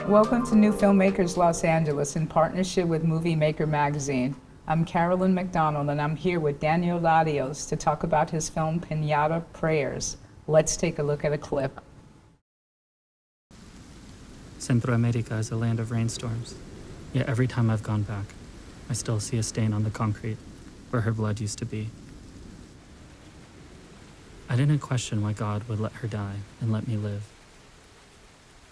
Welcome to New Filmmakers Los Angeles in partnership with Movie Maker magazine. I'm Carolyn McDonald and I'm here with Daniel Larios to talk about his film Pinata Prayers. Let's take a look at a clip. Centro America is a land of rainstorms, yet every time I've gone back, I still see a stain on the concrete where her blood used to be. I didn't question why God would let her die and let me live.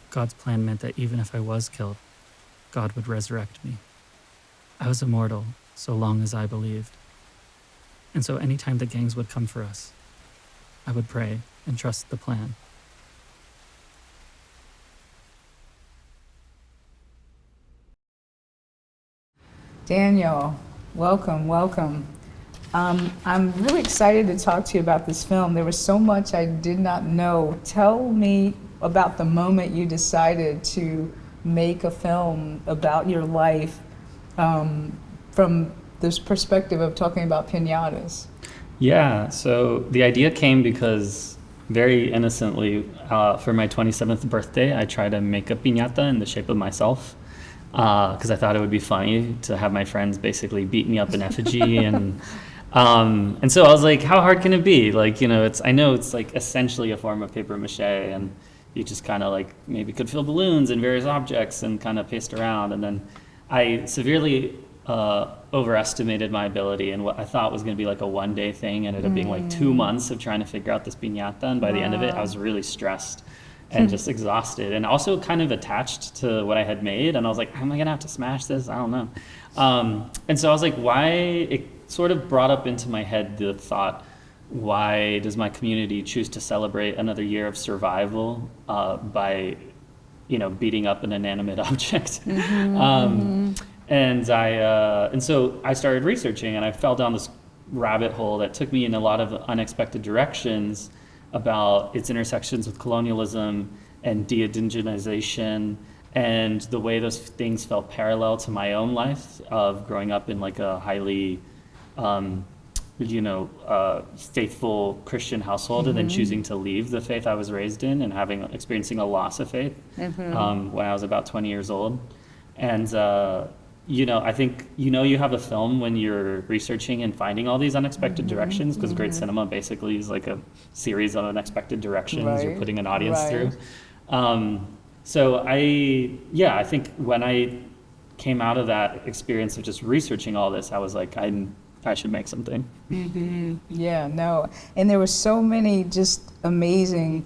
God's plan meant that even if I was killed, God would resurrect me. I was immortal so long as I believed. And so anytime the gangs would come for us, I would pray and trust the plan. Daniel, welcome. I'm really excited to talk to you about this film. There was so much I did not know. Tell me about the moment you decided to make a film about your life from this perspective of talking about piñatas. Yeah, so the idea came because very innocently, for my 27th birthday, I tried to make a piñata in the shape of myself. Because I thought it would be funny to have my friends basically beat me up in effigy, and so I was like, how hard can it be? Like, you know, I know it's like essentially a form of paper mache, and you just kind of like maybe could fill balloons and various objects and kind of paste around. And then I severely overestimated my ability, and what I thought was going to be like a one-day thing ended up being like 2 months of trying to figure out this piñata, and by the end of it, I was really stressed and just exhausted, and also kind of attached to what I had made. And I was like, am I gonna have to smash this? I don't know. And so I was like, why? It sort of brought up into my head the thought, why does my community choose to celebrate another year of survival by, you know, beating up an inanimate object? And so I started researching, and I fell down this rabbit hole that took me in a lot of unexpected directions about its intersections with colonialism and de-indigenization, and the way those things felt parallel to my own life of growing up in like a highly, faithful Christian household, and then choosing to leave the faith I was raised in and experiencing a loss of faith when I was about 20 years old. And I think you have a film when you're researching and finding all these unexpected directions, because great cinema basically is like a series of unexpected directions you're putting an audience through. So I think when I came out of that experience of just researching all this, I was like, I should make something. Yeah, no, and there were so many just amazing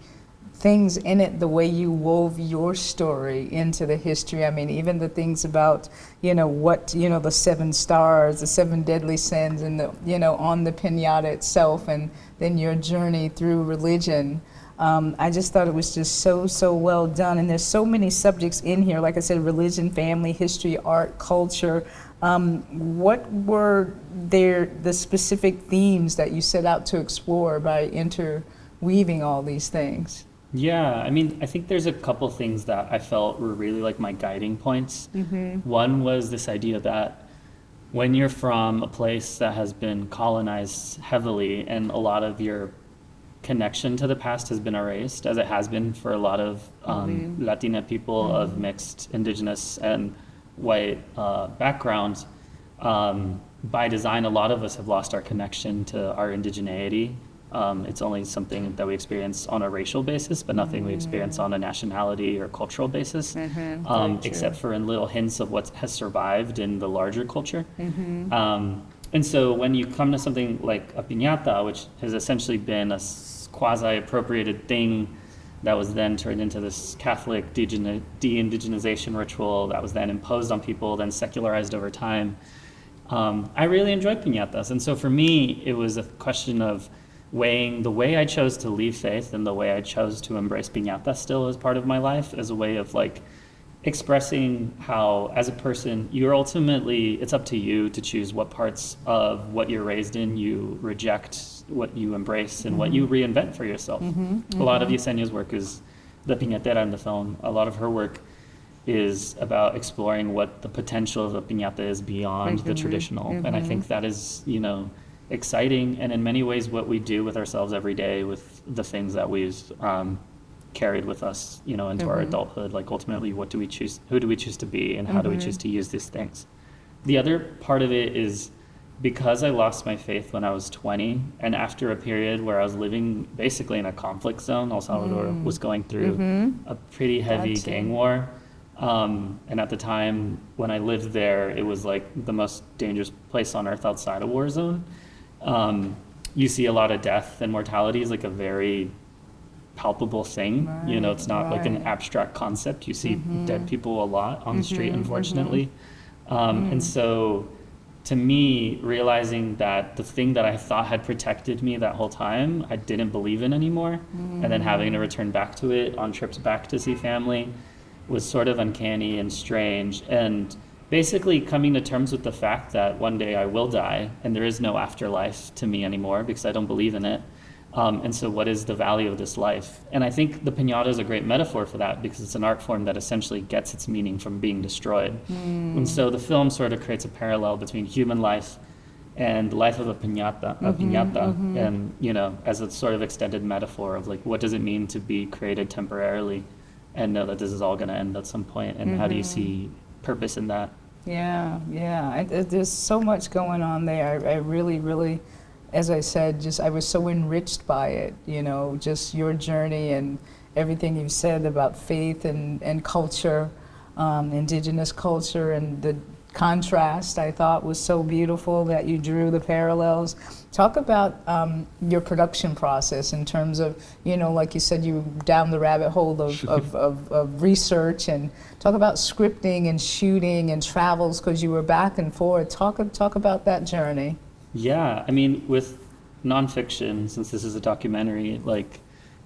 things in it, the way you wove your story into the history. I mean, even the things about, the 7 stars, the 7 deadly sins, and on the piñata itself, and then your journey through religion. I just thought it was just so well done. And there's so many subjects in here, like I said, religion, family, history, art, culture. What were the specific themes that you set out to explore by interweaving all these things? Yeah, I mean, I think there's a couple things that I felt were really like my guiding points. One was this idea that when you're from a place that has been colonized heavily, and a lot of your connection to the past has been erased, as it has been for a lot of Latina people of mixed indigenous and white backgrounds, by design, a lot of us have lost our connection to our indigeneity. It's only something that we experience on a racial basis, but nothing we experience on a nationality or cultural basis, except for in little hints of what has survived in the larger culture. And so when you come to something like a piñata, which has essentially been a quasi-appropriated thing that was then turned into this Catholic de-indigenization ritual that was then imposed on people, then secularized over time, I really enjoy piñatas. And so for me, it was a question of weighing the way I chose to leave faith and the way I chose to embrace piñata still as part of my life, as a way of like expressing how, as a person, it's up to you to choose what parts of what you're raised in you reject, what you embrace, and what you reinvent for yourself. A lot of Yesenia's work is, the piñatera in the film, a lot of her work is about exploring what the potential of a piñata is beyond the traditional. And I think that is, exciting, and in many ways what we do with ourselves every day with the things that we've carried with us, you know, into our adulthood. Like ultimately, what do we choose? Who do we choose to be, and how do we choose to use these things? The other part of it is because I lost my faith when I was 20, and after a period where I was living basically in a conflict zone. El Salvador was going through a pretty heavy gang war. And at the time when I lived there, it was like the most dangerous place on earth outside a war zone. You see a lot of death, and mortality is like a very palpable thing. You know, it's not like an abstract concept. You see dead people a lot on the street, unfortunately. And so to me, realizing that the thing that I thought had protected me that whole time, I didn't believe in anymore. And then having to return back to it on trips back to see family was sort of uncanny and strange. And basically coming to terms with the fact that one day I will die and there is no afterlife to me anymore because I don't believe in it. And so what is the value of this life? And I think the piñata is a great metaphor for that because it's an art form that essentially gets its meaning from being destroyed. And so the film sort of creates a parallel between human life and the life of a piñata, and, you know, as a sort of extended metaphor of like, what does it mean to be created temporarily and know that this is all going to end at some point, and how do you see purpose in that? There's so much going on there. I really, as I said, I was so enriched by it, you know, just your journey and everything you've said about faith and culture, indigenous culture, and the contrast I thought was so beautiful that you drew the parallels. Talk about your production process in terms of, you know, like you said, you down the rabbit hole of research, and talk about scripting and shooting and travels because you were back and forth. Talk about that journey. Yeah, I mean, with nonfiction, since this is a documentary, like,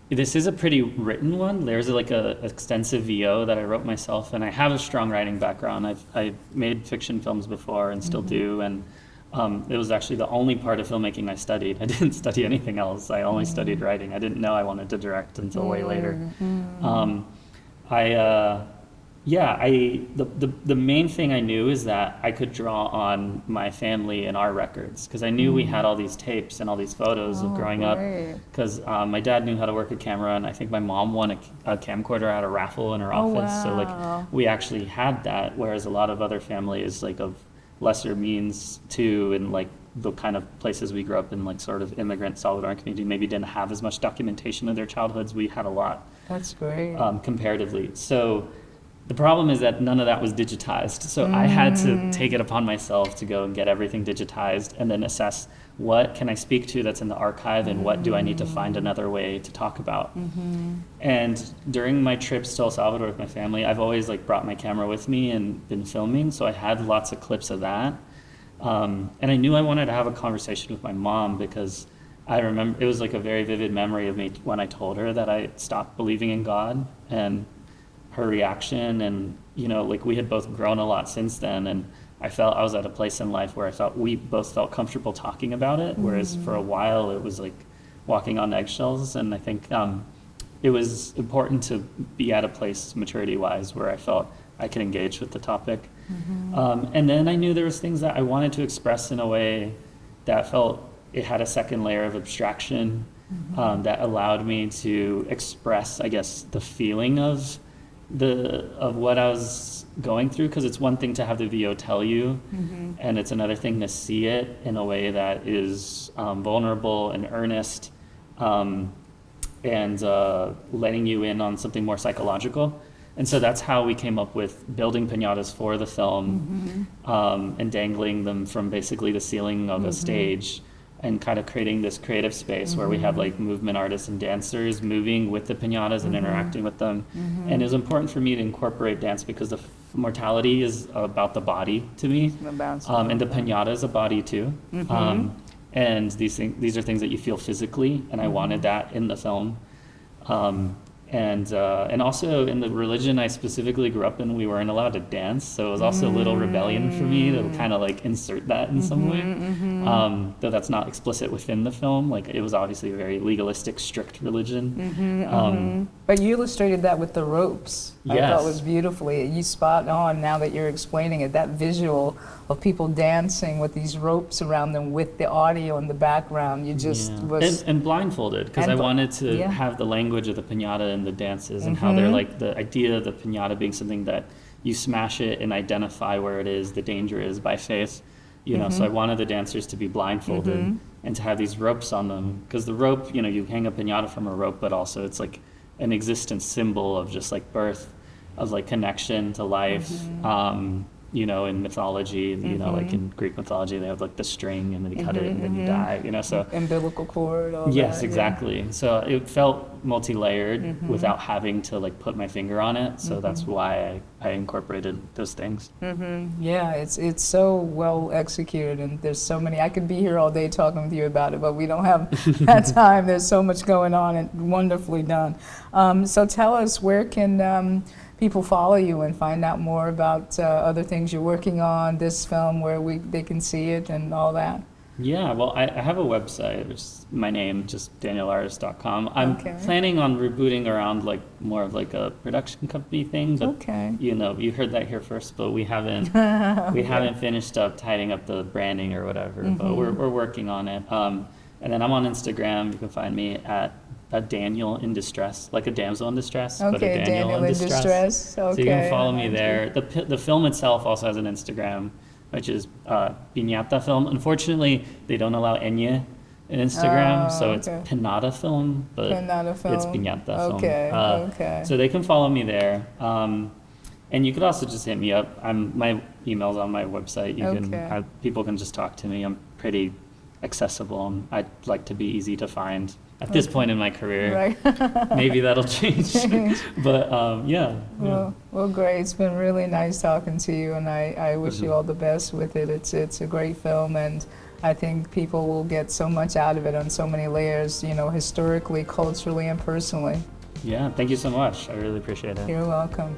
this is a pretty written one. There's like a extensive VO that I wrote myself, and I have a strong writing background. I've made fiction films before and still do, and it was actually the only part of filmmaking I studied. I didn't study anything else. I only studied writing. I didn't know I wanted to direct until way later. The main thing I knew is that I could draw on my family and our records, because I knew we had all these tapes and all these photos of growing up, because my dad knew how to work a camera, and I think my mom won a camcorder at a raffle in her office. So like we actually had that, whereas a lot of other families like of lesser means too, and like the kind of places we grew up in, like sort of immigrant Salvadoran community, maybe didn't have as much documentation of their childhoods. We had a lot. That's great. Comparatively. So the problem is that none of that was digitized. So I had to take it upon myself to go and get everything digitized and then assess what can I speak to that's in the archive and what do I need to find another way to talk about. And during my trips to El Salvador with my family, I've always like brought my camera with me and been filming. So I had lots of clips of that. And I knew I wanted to have a conversation with my mom, because I remember it was like a very vivid memory of me when I told her that I stopped believing in God, and her reaction. And, you know, like we had both grown a lot since then, and I felt I was at a place in life where I felt we both felt comfortable talking about it, whereas for a while it was like walking on eggshells. And I think it was important to be at a place maturity-wise where I felt I could engage with the topic. And then I knew there was things that I wanted to express in a way that felt it had a second layer of abstraction, that allowed me to express, I guess, the feeling of what I was going through, because it's one thing to have the VO tell you, and it's another thing to see it in a way that is vulnerable and earnest, and letting you in on something more psychological. And so that's how we came up with building piñatas for the film, and dangling them from basically the ceiling of a stage, and kind of creating this creative space where we have like movement artists and dancers moving with the piñatas and interacting with them. And it was important for me to incorporate dance because the mortality is about the body to me, and the piñata is a body too. And these are things that you feel physically, and I wanted that in the film. And also in the religion I specifically grew up in, we weren't allowed to dance, so it was also a little rebellion for me to kind of like insert that in some way, though that's not explicit within the film. Like it was obviously a very legalistic, strict religion. But you illustrated that with the ropes. I thought was beautifully. You spot on now that you're explaining it, that visual of people dancing with these ropes around them with the audio in the background. You just was... And blindfolded, because I wanted to have the language of the piñata and the dances and how they're like the idea of the piñata being something that you smash it and identify where it is, the danger is by faith. You know, so I wanted the dancers to be blindfolded and to have these ropes on them, because the rope, you know, you hang a piñata from a rope, but also it's like an existence symbol of just like birth, of like connection to life. You know, in mythology, you know, like in Greek mythology, they have like the string and then you cut it and then you die, you know, so. Umbilical cord, all Yes, that. exactly. Yeah. So it felt multi-layered without having to like put my finger on it. So that's why I incorporated those things. Yeah, it's so well executed, and there's so many. I could be here all day talking with you about it, but we don't have that time. There's so much going on, and wonderfully done. So tell us, where can people follow you and find out more about other things you're working on, this film, where they can see it and all that? Yeah, well, I have a website, which is my name, just daniellarios.com. I'm planning on rebooting around like more of like a production company thing, but you know, you heard that here first, but we haven't haven't finished up tidying up the branding or whatever, but we're working on it. And then I'm on Instagram. You can find me at a Daniel in distress, like a damsel in distress, but a Daniel in distress. So you can follow me there. The film itself also has an Instagram, which is Piñata Film. Unfortunately, they don't allow Enya in Instagram, so it's Piñata Film, but it's Piñata Film. So they can follow me there. And you could also just hit me up. My email's on my website. People can just talk to me. I'm pretty accessible, and I'd like to be easy to find at this point in my career. Maybe that'll change. But well, great. It's been really nice talking to you, and I wish you all the best with it. It's a great film, and I think people will get so much out of it on so many layers, you know, historically, culturally, and personally. Yeah, thank you so much. I really appreciate it. You're welcome.